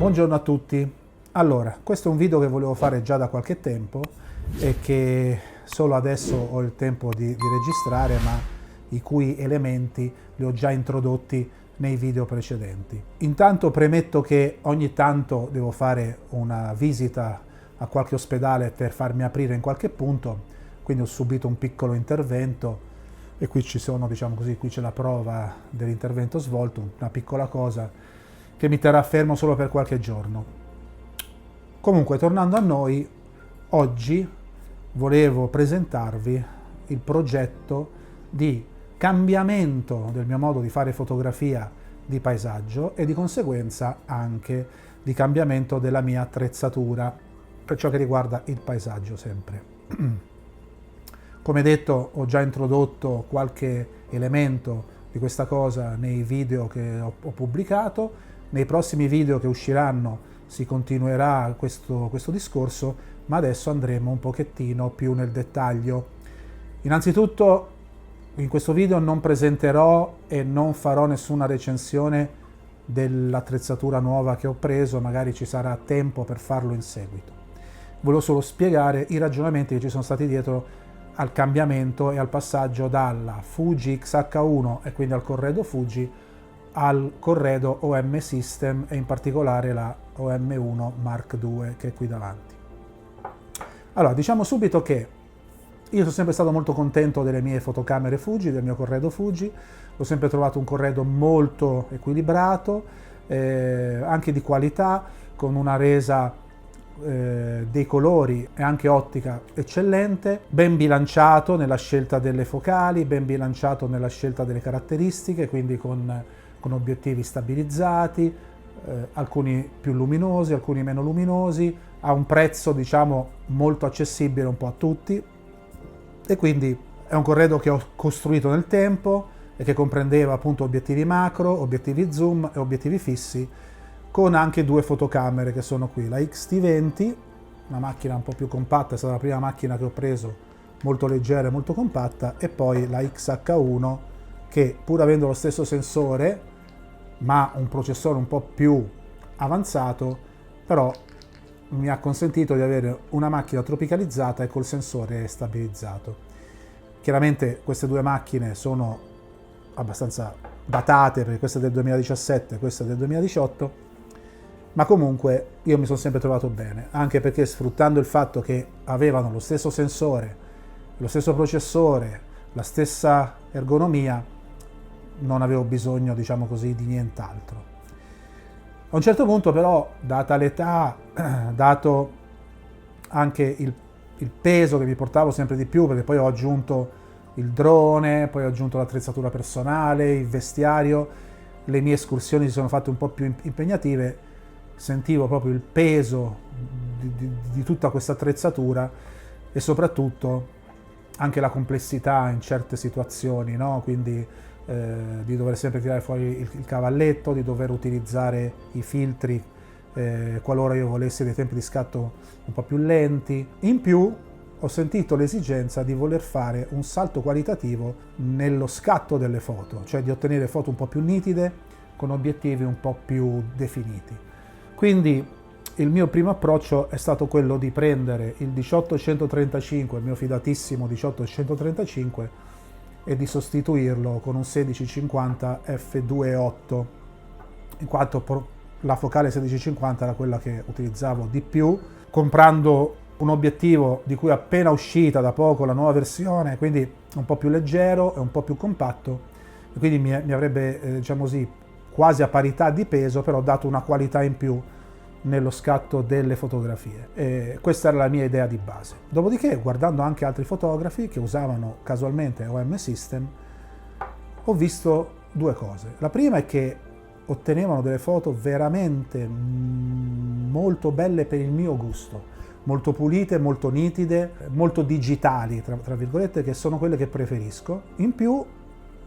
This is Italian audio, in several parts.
Buongiorno a tutti. Allora, questo è un video che volevo fare già da qualche tempo e che solo adesso ho il tempo di registrare, ma i cui elementi li ho già introdotti nei video precedenti. Intanto premetto che ogni tanto devo fare una visita a qualche ospedale per farmi aprire in qualche punto, quindi ho subito un piccolo intervento e qui ci sono, diciamo così, qui c'è la prova dell'intervento svolto, una piccola cosa che mi terrà fermo solo per qualche giorno. Comunque, tornando a noi, oggi volevo presentarvi il progetto di cambiamento del mio modo di fare fotografia di paesaggio e di conseguenza anche di cambiamento della mia attrezzatura per ciò che riguarda il paesaggio sempre. Come detto, ho già introdotto qualche elemento di questa cosa nei video che ho pubblicato. Nei prossimi video che usciranno si continuerà questo discorso, ma adesso andremo un pochettino più nel dettaglio. Innanzitutto, in questo video non presenterò e non farò nessuna recensione dell'attrezzatura nuova che ho preso, magari ci sarà tempo per farlo in seguito. Volevo solo spiegare i ragionamenti che ci sono stati dietro al cambiamento e al passaggio dalla Fuji X-H1 e quindi al corredo Fuji al corredo OM System e in particolare la OM1 Mark II che è qui davanti. Allora, diciamo subito che io sono sempre stato molto contento delle mie fotocamere Fuji, del mio corredo Fuji, ho sempre trovato un corredo molto equilibrato, anche di qualità, con una resa dei colori e anche ottica eccellente, ben bilanciato nella scelta delle focali, ben bilanciato nella scelta delle caratteristiche, quindi con obiettivi stabilizzati, alcuni più luminosi, alcuni meno luminosi, a un prezzo diciamo molto accessibile un po' a tutti, e quindi è un corredo che ho costruito nel tempo e che comprendeva appunto obiettivi macro, obiettivi zoom e obiettivi fissi, con anche due fotocamere che sono qui, la X-T20, una macchina un po' più compatta, è stata la prima macchina che ho preso, molto leggera e molto compatta, e poi la X-H1 che, pur avendo lo stesso sensore ma un processore un po' più avanzato, però mi ha consentito di avere una macchina tropicalizzata e col sensore stabilizzato. Chiaramente queste due macchine sono abbastanza datate, perché questa è del 2017 e questa è del 2018, ma comunque io mi sono sempre trovato bene, anche perché sfruttando il fatto che avevano lo stesso sensore, lo stesso processore, la stessa ergonomia, non avevo bisogno, diciamo così, di nient'altro. A un certo punto però, data l'età, dato anche il peso che mi portavo sempre di più, perché poi ho aggiunto il drone, poi ho aggiunto l'attrezzatura personale, il vestiario, le mie escursioni si sono fatte un po' più impegnative, sentivo proprio il peso di tutta questa attrezzatura e soprattutto anche la complessità in certe situazioni, no? Quindi di dover sempre tirare fuori il cavalletto, di dover utilizzare i filtri qualora io volessi dei tempi di scatto un po' più lenti. In più ho sentito l'esigenza di voler fare un salto qualitativo nello scatto delle foto, cioè di ottenere foto un po' più nitide con obiettivi un po' più definiti. Quindi il mio primo approccio è stato quello di prendere il 18-135, il mio fidatissimo 18-135, e di sostituirlo con un 16-50 f2.8, in quanto la focale 16-50 era quella che utilizzavo di più, comprando un obiettivo di cui è appena uscita da poco la nuova versione, quindi un po' più leggero e un po' più compatto, e quindi mi avrebbe, diciamo così, quasi a parità di peso, però dato una qualità in più nello scatto delle fotografie. E questa era la mia idea di base. Dopodiché, guardando anche altri fotografi che usavano casualmente OM System, ho visto due cose. La prima è che ottenevano delle foto veramente molto belle per il mio gusto, molto pulite, molto nitide, molto digitali, tra virgolette, che sono quelle che preferisco. In più,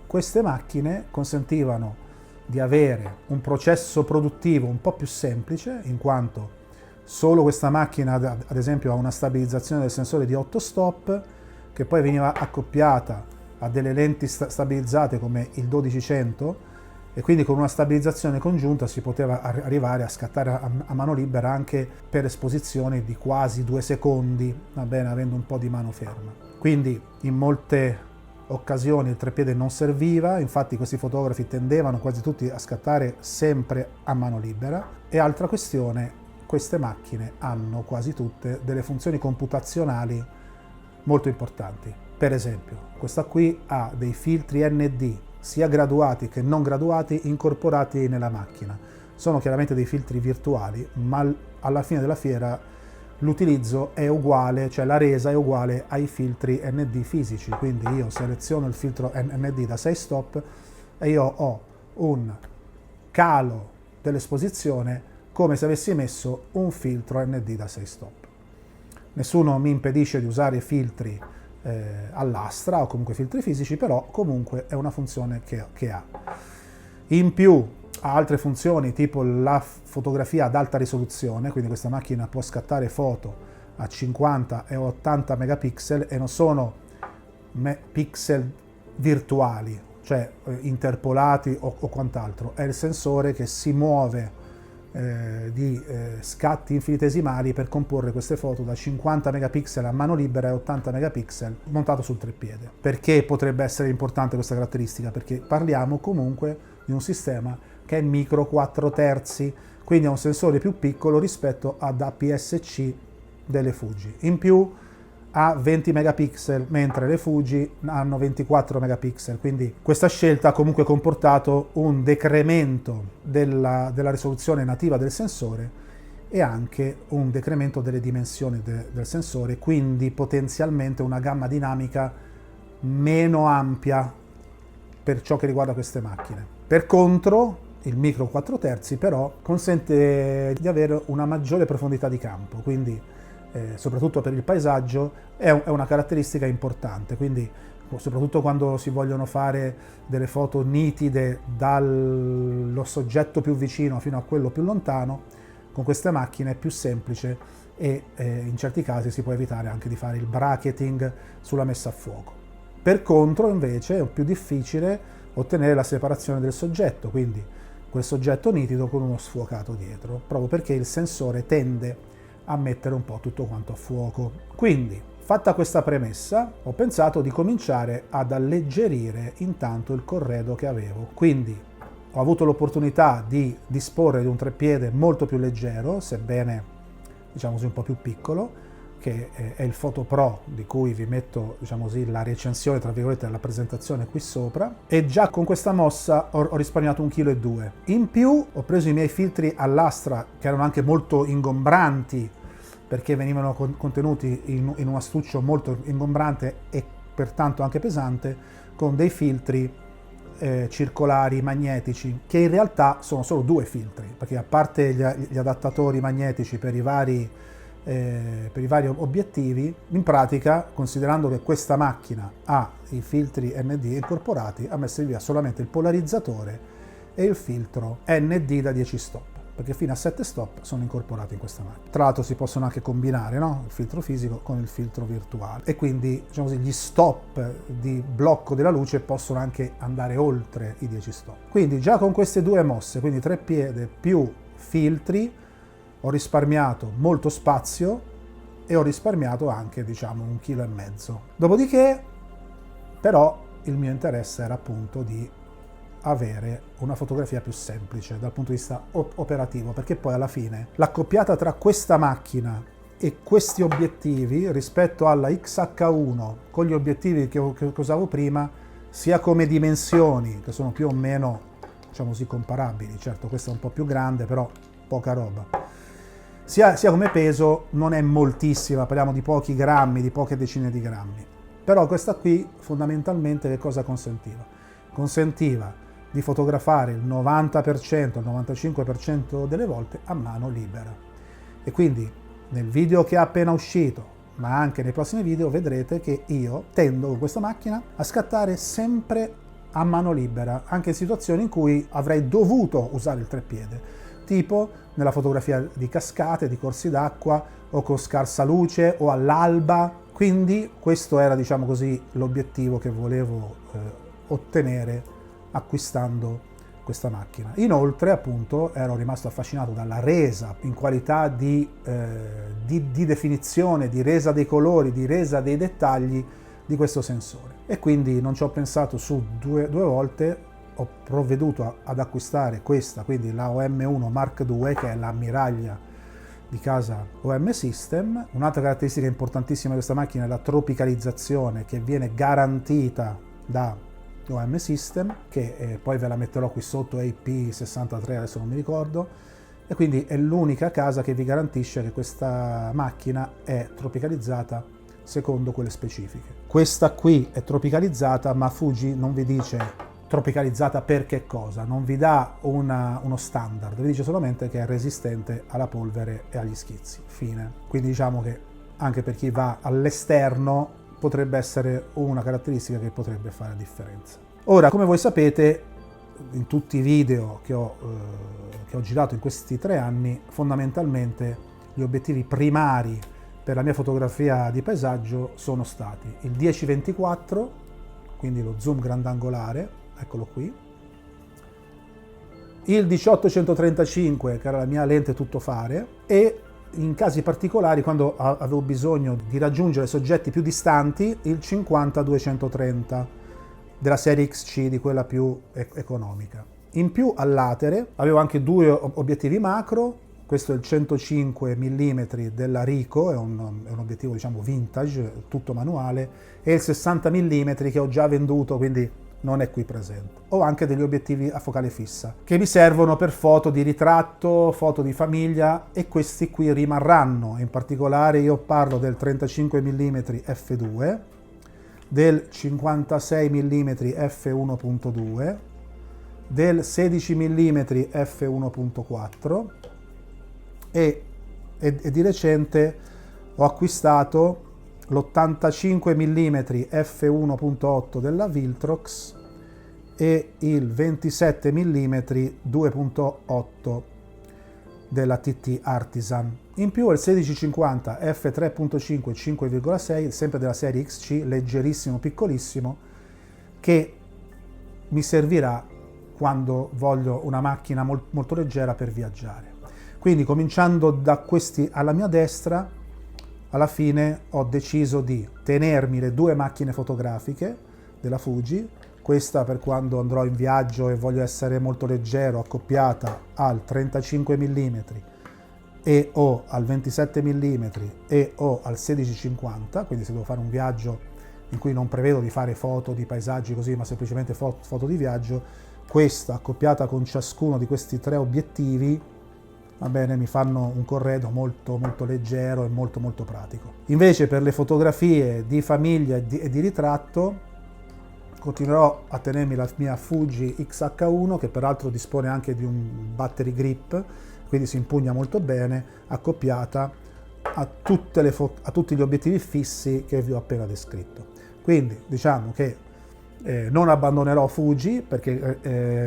queste macchine consentivano di avere un processo produttivo un po' più semplice, in quanto solo questa macchina, ad esempio, ha una stabilizzazione del sensore di 8 stop, che poi veniva accoppiata a delle lenti stabilizzate come il 1200, e quindi con una stabilizzazione congiunta si poteva arrivare a scattare a mano libera anche per esposizioni di quasi 2 secondi, va bene, avendo un po' di mano ferma. Quindi in molte occasioni il treppiede non serviva, infatti questi fotografi tendevano quasi tutti a scattare sempre a mano libera. E altra questione, queste macchine hanno quasi tutte delle funzioni computazionali molto importanti. Per esempio, questa qui ha dei filtri ND, sia graduati che non graduati, incorporati nella macchina. Sono chiaramente dei filtri virtuali, ma alla fine della fiera l'utilizzo è uguale, cioè la resa è uguale ai filtri ND fisici. Quindi io seleziono il filtro ND da 6 stop e io ho un calo dell'esposizione come se avessi messo un filtro ND da 6 stop. Nessuno mi impedisce di usare filtri all'astra o comunque filtri fisici, però comunque è una funzione che ha. In più ha altre funzioni tipo la fotografia ad alta risoluzione, quindi questa macchina può scattare foto a 50 e 80 megapixel e non sono pixel virtuali, cioè interpolati o quant'altro, è il sensore che si muove di scatti infinitesimali per comporre queste foto da 50 megapixel a mano libera e 80 megapixel montato sul treppiede. Perché potrebbe essere importante questa caratteristica? Perché parliamo comunque di un sistema che è micro 4/3, quindi è un sensore più piccolo rispetto ad APS-C delle Fuji. In più ha 20 megapixel, mentre le Fuji hanno 24 megapixel, quindi questa scelta ha comunque comportato un decremento della risoluzione nativa del sensore e anche un decremento delle dimensioni del sensore, quindi potenzialmente una gamma dinamica meno ampia per ciò che riguarda queste macchine. Per contro, il micro 4/3 però consente di avere una maggiore profondità di campo, quindi soprattutto per il paesaggio è una caratteristica importante, quindi soprattutto quando si vogliono fare delle foto nitide dallo soggetto più vicino fino a quello più lontano, con queste macchine è più semplice e in certi casi si può evitare anche di fare il bracketing sulla messa a fuoco. Per contro invece è più difficile ottenere la separazione del soggetto, quindi quel soggetto nitido con uno sfuocato dietro, proprio perché il sensore tende a mettere un po' tutto quanto a fuoco. Quindi, fatta questa premessa, ho pensato di cominciare ad alleggerire intanto il corredo che avevo. Quindi ho avuto l'opportunità di disporre di un treppiede molto più leggero, sebbene diciamo così un po' più piccolo, che è il Photo Pro, di cui vi metto diciamo così la recensione tra virgolette della presentazione qui sopra, e già con questa mossa ho risparmiato 1,2 kg. In più ho preso i miei filtri all'astra, che erano anche molto ingombranti perché venivano contenuti in un astuccio molto ingombrante e pertanto anche pesante, con dei filtri circolari magnetici, che in realtà sono solo 2 filtri, perché a parte gli adattatori magnetici per i vari obiettivi, in pratica, considerando che questa macchina ha i filtri ND incorporati, a me serviva solamente il polarizzatore e il filtro ND da 10 stop, perché fino a 7 stop sono incorporati in questa macchina. Tra l'altro si possono anche combinare, no? Il filtro fisico con il filtro virtuale, e quindi diciamo così, gli stop di blocco della luce possono anche andare oltre i 10 stop. Quindi già con queste 2 mosse, quindi treppiede più filtri, ho risparmiato molto spazio e ho risparmiato anche diciamo 1,5 kg. Dopodiché però il mio interesse era appunto di avere una fotografia più semplice dal punto di vista operativo, perché poi alla fine l'accoppiata tra questa macchina e questi obiettivi rispetto alla XH1 con gli obiettivi che usavo prima, sia come dimensioni, che sono più o meno diciamo così comparabili, certo questa è un po' più grande però poca roba, sia come peso non è moltissima, parliamo di pochi grammi, di poche decine di grammi, però questa qui fondamentalmente che cosa consentiva? Consentiva di fotografare il 90%, il 95% delle volte a mano libera. E quindi nel video che è appena uscito, ma anche nei prossimi video, vedrete che io tendo con questa macchina a scattare sempre a mano libera, anche in situazioni in cui avrei dovuto usare il treppiede, tipo nella fotografia di cascate, di corsi d'acqua, o con scarsa luce, o all'alba. Quindi questo era, diciamo così, l'obiettivo che volevo ottenere acquistando questa macchina. Inoltre, appunto, ero rimasto affascinato dalla resa in qualità di definizione, di resa dei colori, di resa dei dettagli di questo sensore. E quindi non ci ho pensato su due volte, ho provveduto ad acquistare questa, quindi la OM1 Mark II, che è l'ammiraglia di casa OM System. Un'altra caratteristica importantissima di questa macchina è la tropicalizzazione, che viene garantita da OM System, che poi ve la metterò qui sotto, AP63, adesso non mi ricordo, e quindi è l'unica casa che vi garantisce che questa macchina è tropicalizzata secondo quelle specifiche. Questa qui è tropicalizzata, ma Fuji non vi dice tropicalizzata per che cosa, non vi dà uno standard, vi dice solamente che è resistente alla polvere e agli schizzi, fine. Quindi diciamo che anche per chi va all'esterno potrebbe essere una caratteristica che potrebbe fare la differenza. Ora, come voi sapete, in tutti i video che ho girato in questi 3 anni, fondamentalmente gli obiettivi primari per la mia fotografia di paesaggio sono stati il 10-24, quindi lo zoom grandangolare, eccolo qui, il 18-135, che era la mia lente tuttofare, e in casi particolari, quando avevo bisogno di raggiungere soggetti più distanti, il 50-230 della serie XC, di quella più economica. In più, all'atere avevo anche 2 obiettivi macro. Questo è il 105 mm della Ricoh, è un obiettivo diciamo vintage, tutto manuale, e il 60 mm che ho già venduto, quindi non è qui presente. Ho anche degli obiettivi a focale fissa che mi servono per foto di ritratto, foto di famiglia, e questi qui rimarranno. In particolare io parlo del 35 mm f2, del 56 mm f1.2, del 16 mm f1.4 e di recente ho acquistato l'85 mm f1.8 della Viltrox e il 27 mm 2.8 della TT Artisan. In più il 1650 f3.5 5,6, sempre della serie XC, leggerissimo, piccolissimo, che mi servirà quando voglio una macchina molto leggera per viaggiare. Quindi, cominciando da questi alla mia destra, alla fine ho deciso di tenermi le 2 macchine fotografiche della Fuji, questa per quando andrò in viaggio e voglio essere molto leggero, accoppiata al 35 mm e o al 27 mm e o al 1650, quindi se devo fare un viaggio in cui non prevedo di fare foto di paesaggi così, ma semplicemente foto di viaggio, questa accoppiata con ciascuno di questi 3 obiettivi, va bene, mi fanno un corredo molto leggero e molto pratico. Invece per le fotografie di famiglia e di ritratto continuerò a tenermi la mia Fuji X-H1, che peraltro dispone anche di un battery grip, quindi si impugna molto bene, accoppiata a tutti gli obiettivi fissi che vi ho appena descritto. Quindi diciamo che non abbandonerò Fuji, perché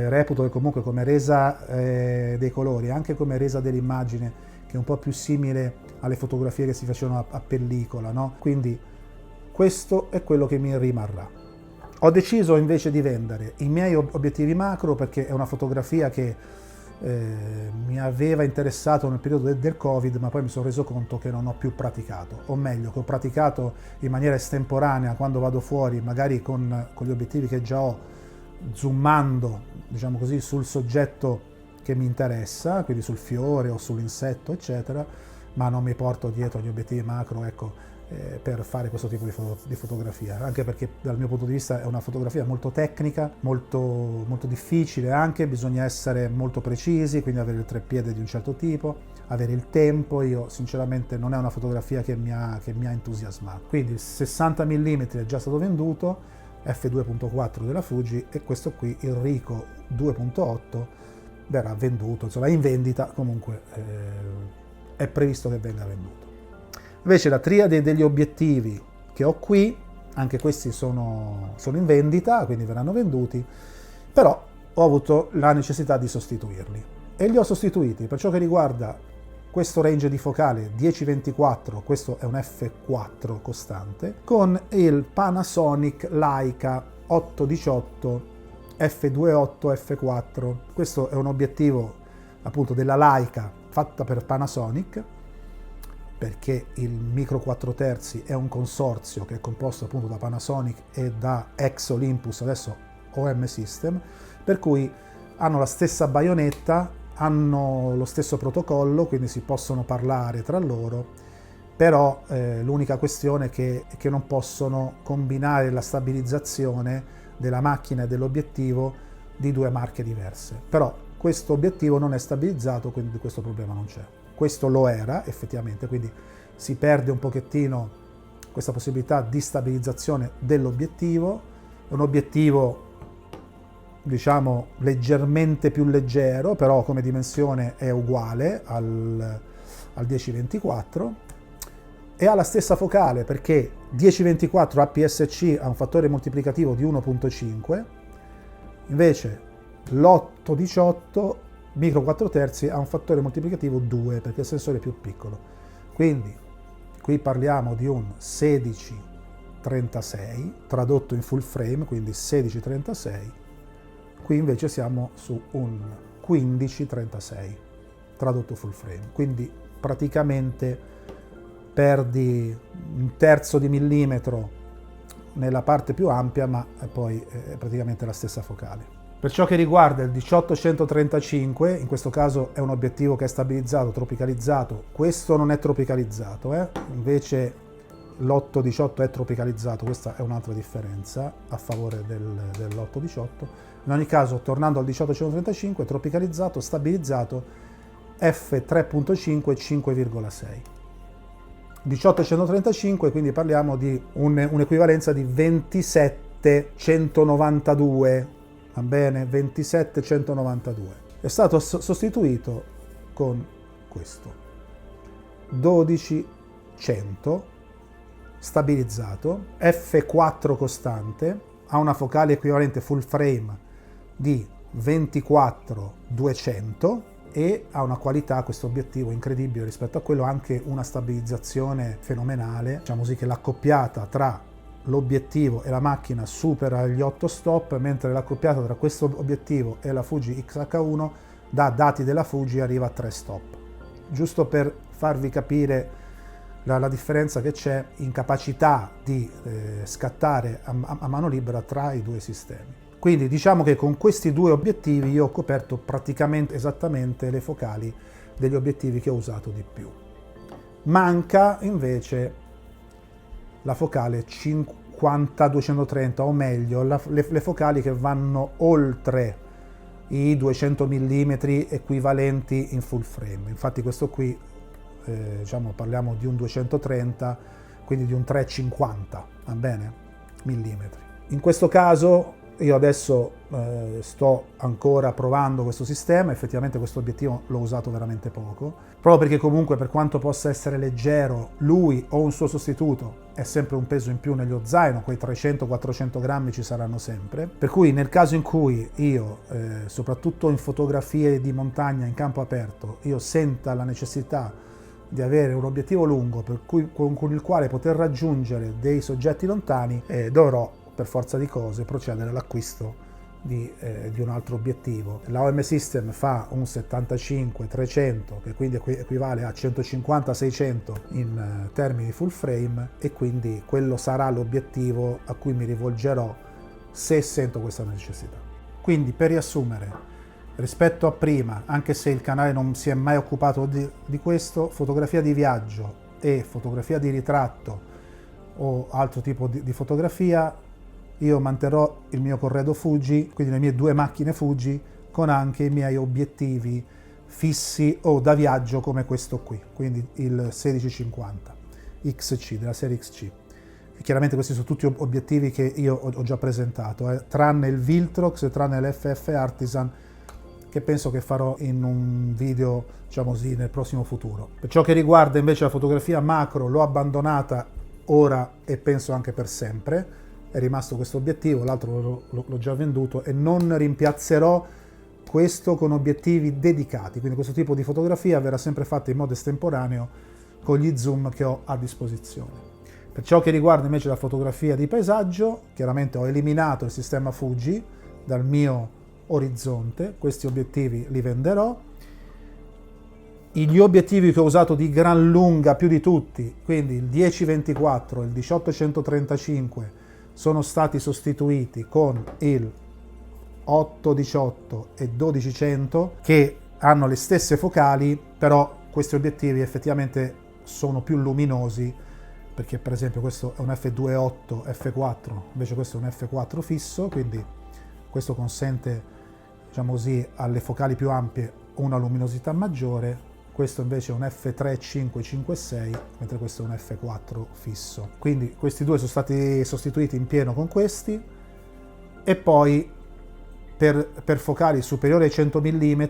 reputo che comunque come resa dei colori, anche come resa dell'immagine, che è un po' più simile alle fotografie che si facevano a pellicola, no? Quindi questo è quello che mi rimarrà. Ho deciso invece di vendere i miei obiettivi macro, perché è una fotografia che mi aveva interessato nel periodo del Covid, ma poi mi sono reso conto che non ho più praticato, o meglio che ho praticato in maniera estemporanea quando vado fuori, magari con gli obiettivi che già ho, zoomando diciamo così sul soggetto che mi interessa, quindi sul fiore o sull'insetto eccetera, ma non mi porto dietro gli obiettivi macro, ecco, per fare questo tipo di fotografia, anche perché dal mio punto di vista è una fotografia molto tecnica, molto difficile anche, bisogna essere molto precisi, quindi avere il treppiede di un certo tipo, avere il tempo. Io sinceramente non è una fotografia che mi ha entusiasmato. Quindi il 60 mm è già stato venduto, f2.4 della Fuji, e questo qui, il Ricoh 2.8, verrà venduto, insomma è in vendita, comunque è previsto che venga venduto. Invece la triade degli obiettivi che ho qui, anche questi sono in vendita, quindi verranno venduti, però ho avuto la necessità di sostituirli. E li ho sostituiti per ciò che riguarda questo range di focale 10-24, questo è un f4 costante, con il Panasonic Leica 8-18 f2.8 f4. Questo è un obiettivo appunto della Leica fatta per Panasonic, perché il micro 4 terzi è un consorzio che è composto appunto da Panasonic e da ex Olympus, adesso OM System, per cui hanno la stessa baionetta, hanno lo stesso protocollo, quindi si possono parlare tra loro, però l'unica questione è che non possono combinare la stabilizzazione della macchina e dell'obiettivo di due marche diverse. Però questo obiettivo non è stabilizzato, quindi questo problema non c'è. Questo lo era effettivamente, quindi si perde un pochettino questa possibilità di stabilizzazione dell'obiettivo. È un obiettivo, diciamo, leggermente più leggero, però come dimensione è uguale al 10-24 e ha la stessa focale, perché 10-24 APS-C ha un fattore moltiplicativo di 1.5, invece l'8-18 micro 4 terzi ha un fattore moltiplicativo 2 perché il sensore è più piccolo. Quindi qui parliamo di un 16-36 tradotto in full frame, quindi 16-36. Qui invece siamo su un 15-36 tradotto full frame, quindi praticamente perdi un terzo di millimetro nella parte più ampia, ma poi è praticamente la stessa focale. Per ciò che riguarda il 18-135, in questo caso è un obiettivo che è stabilizzato, tropicalizzato, questo non è tropicalizzato, invece l'8-18 è tropicalizzato, questa è un'altra differenza a favore dell'8-18. In ogni caso, tornando al 18-135, tropicalizzato, stabilizzato, f3.5 5,6. 18-135, quindi parliamo di un'equivalenza di 27-192. Va bene? 27-192. È stato sostituito con questo. 12-100 stabilizzato, F4 costante, ha una focale equivalente full frame di 24-200 e ha una qualità, questo obiettivo incredibile rispetto a quello, anche una stabilizzazione fenomenale, diciamo così, che l'accoppiata tra l'obiettivo e la macchina supera gli 8 stop, mentre l'accoppiata tra questo obiettivo e la Fuji XH1 da dati della Fuji arriva a 3 stop. Giusto per farvi capire la differenza che c'è in capacità di scattare a mano libera tra i due sistemi. Quindi diciamo che con questi due obiettivi io ho coperto praticamente esattamente le focali degli obiettivi che ho usato di più. Manca invece la focale 50-230, o meglio le focali che vanno oltre i 200 mm equivalenti in full frame. Infatti questo qui diciamo parliamo di un 230, quindi di un 350, va bene, millimetri. In questo caso io adesso sto ancora provando questo sistema, effettivamente questo obiettivo l'ho usato veramente poco, proprio perché comunque, per quanto possa essere leggero, lui o un suo sostituto è sempre un peso in più nello zaino, quei 300-400 grammi ci saranno sempre, per cui nel caso in cui io, soprattutto in fotografie di montagna in campo aperto, io senta la necessità di avere un obiettivo lungo con il quale poter raggiungere dei soggetti lontani, dovrò per forza di cose procedere all'acquisto di un altro obiettivo. La OM System fa un 75-300, che quindi equivale a 150-600 in termini di full frame, e quindi quello sarà l'obiettivo a cui mi rivolgerò se sento questa necessità. Quindi, per riassumere, rispetto a prima, anche se il canale non si è mai occupato di questo, fotografia di viaggio e fotografia di ritratto o altro tipo di fotografia, io manterrò il mio corredo Fuji, quindi le mie due macchine Fuji, con anche i miei obiettivi fissi o da viaggio come questo qui, quindi il 1650 XC, della serie XC. E chiaramente questi sono tutti obiettivi che io ho già presentato, tranne il Viltrox e tranne l'FF Artisan, che penso che farò in un video, diciamo così, nel prossimo futuro. Per ciò che riguarda invece la fotografia macro, l'ho abbandonata ora e penso anche per sempre. È rimasto questo obiettivo, l'altro l'ho già venduto, e non rimpiazzerò questo con obiettivi dedicati, quindi questo tipo di fotografia verrà sempre fatta in modo estemporaneo con gli zoom che ho a disposizione. Per ciò che riguarda invece la fotografia di paesaggio, chiaramente ho eliminato il sistema Fuji dal mio orizzonte. Questi obiettivi li venderò. Gli obiettivi che ho usato di gran lunga più di tutti, quindi il 10-24 e il 18-135, sono stati sostituiti con il 8-18 e 12-100, che hanno le stesse focali, però questi obiettivi effettivamente sono più luminosi, perché per esempio questo è un f2.8 f4, invece questo è un f4 fisso, quindi questo consente, diciamo così, alle focali più ampie una luminosità maggiore. Questo invece è un f3.5.5.6, mentre questo è un f4 fisso. Quindi questi due sono stati sostituiti in pieno con questi, e poi per focali superiori ai 100 mm,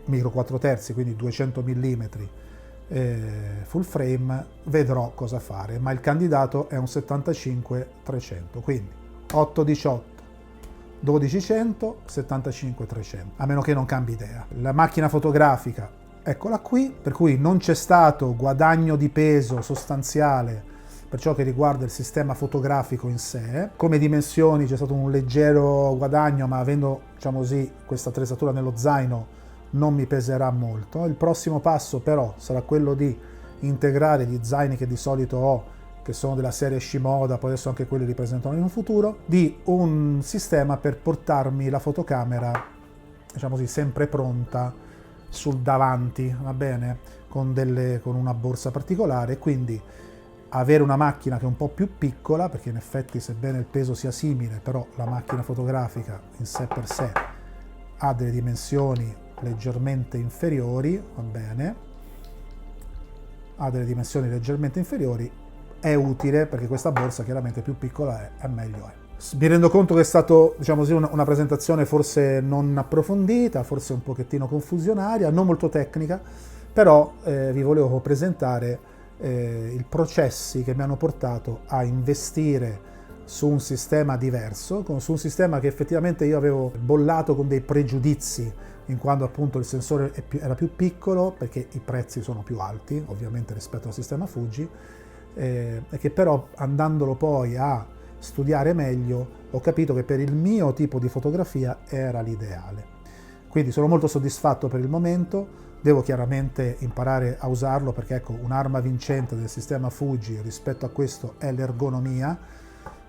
micro 4 terzi, quindi 200 mm full frame, vedrò cosa fare, ma il candidato è un 75-300, quindi 8-18, 12-100, 75-300, a meno che non cambi idea. La macchina fotografica, eccola qui, per cui non c'è stato guadagno di peso sostanziale per ciò che riguarda il sistema fotografico in sé. Come dimensioni c'è stato un leggero guadagno, ma avendo, diciamo così, questa attrezzatura nello zaino non mi peserà molto. Il prossimo passo però sarà quello di integrare gli zaini che di solito ho, che sono della serie Shimoda, poi adesso anche quelli li presenterò in un futuro, di un sistema per portarmi la fotocamera, diciamo così, sempre pronta sul davanti, va bene? Con una borsa particolare, quindi avere una macchina che è un po' più piccola, perché in effetti, sebbene il peso sia simile, però la macchina fotografica in sé per sé ha delle dimensioni leggermente inferiori, va bene? Ha delle dimensioni leggermente inferiori, è utile perché questa borsa chiaramente più piccola è meglio è. Mi rendo conto che è stato, diciamo così, una presentazione forse non approfondita, forse un pochettino confusionaria, non molto tecnica, però vi volevo presentare i processi che mi hanno portato a investire su un sistema diverso, su un sistema che effettivamente io avevo bollato con dei pregiudizi, in quanto appunto il sensore era più piccolo, perché i prezzi sono più alti ovviamente rispetto al sistema Fuji, e che però andandolo poi a studiare meglio ho capito che per il mio tipo di fotografia era l'ideale. Quindi sono molto soddisfatto per il momento. Devo chiaramente imparare a usarlo, perché ecco, un'arma vincente del sistema Fuji rispetto a questo è l'ergonomia,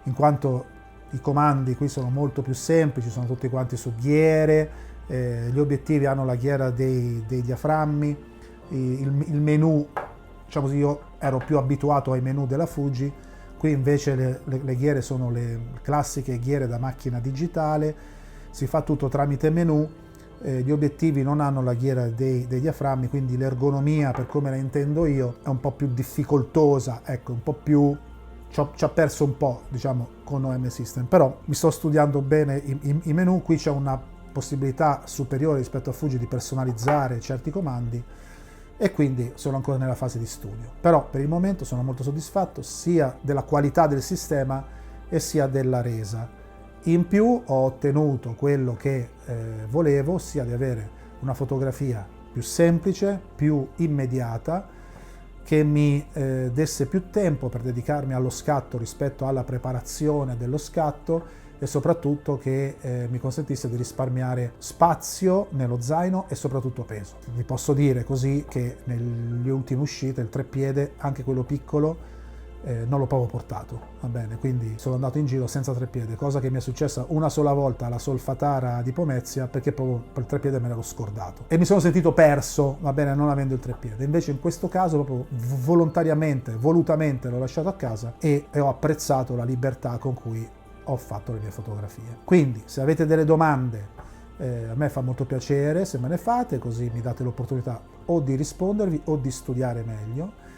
in quanto i comandi qui sono molto più semplici, sono tutti quanti su ghiere, gli obiettivi hanno la ghiera dei diaframmi, il menu, diciamo così, io ero più abituato ai menu della Fuji, qui invece le ghiere sono le classiche ghiere da macchina digitale, si fa tutto tramite menu. Gli obiettivi non hanno la ghiera dei diaframmi, quindi l'ergonomia, per come la intendo io, è un po' più difficoltosa, ecco, un po' più ci ha perso un po', diciamo, con OM System, però mi sto studiando bene i menu. Qui c'è una possibilità superiore rispetto a Fuji di personalizzare certi comandi, e quindi sono ancora nella fase di studio, però per il momento sono molto soddisfatto sia della qualità del sistema e sia della resa. In più ho ottenuto quello che volevo, sia di avere una fotografia più semplice, più immediata, che mi desse più tempo per dedicarmi allo scatto rispetto alla preparazione dello scatto, e soprattutto che mi consentisse di risparmiare spazio nello zaino e soprattutto peso. Vi posso dire così che nelle ultime uscite il treppiede, anche quello piccolo, non l'ho proprio portato, va bene, quindi sono andato in giro senza treppiede, cosa che mi è successa una sola volta alla Solfatara di Pomezia, perché proprio per il treppiede me l'ero scordato e mi sono sentito perso, va bene, non avendo il treppiede. Invece in questo caso proprio volontariamente, volutamente l'ho lasciato a casa e ho apprezzato la libertà con cui ho fatto le mie fotografie. Quindi se avete delle domande, a me fa molto piacere se me ne fate, così mi date l'opportunità o di rispondervi o di studiare meglio.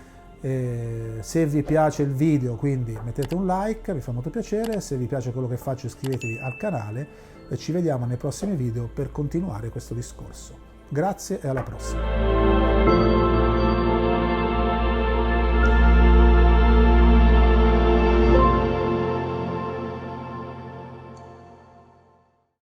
Se vi piace il video, quindi mettete un like, mi fa molto piacere. Se vi piace quello che faccio, iscrivetevi al canale e ci vediamo nei prossimi video per continuare questo discorso. Grazie e alla prossima.